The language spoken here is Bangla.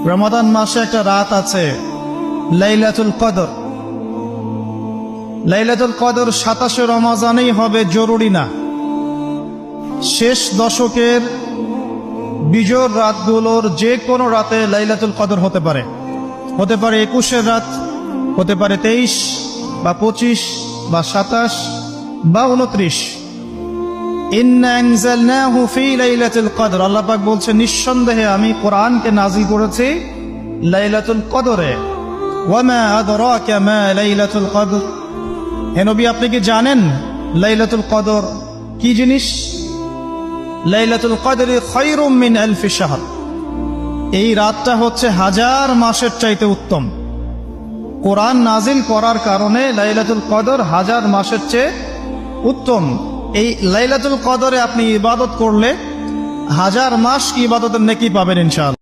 রমাদান মাসে একটা রাত আছে লাইলাতুল কদর। লাইলাতুল কদর 27 রমজানেই হবে জরুরি না। শেষ দশকের বিজোড় রাতগুলোর যে কোনো রাতে লাইলাতুল কদর হতে পারে। হতে পারে 21-এর রাত, হতে পারে 23 বা 25 বা 27 বা 29। ইন্না আনজালনাহু ফি লাইলাতুল কদর, আল্লাহ পাক বলছে নিঃসন্দেহে আমি কোরআনকে নাযিল করেছি লাইলাতুল কদরে। ওয়া মা আদরাকা মা লাইলাতুল কদর, হে নবী আপনি কি জানেন লাইলাতুল কদর কি জিনিস? লাইলাতুল কদরি খায়রুম মিন আলফি শাহর, এই রাতটা হচ্ছে 1000 মাসের চাইতে উত্তম। কোরআন নাজিল করার কারণে লাইলাতুল কদর 1000 মাসের চেয়ে উত্তম। এই লাইলাতুল কদরে আপনি ইবাদত করলে 1000 মাস ইবাদতের নেকি পাবেন ইনশাআল্লাহ।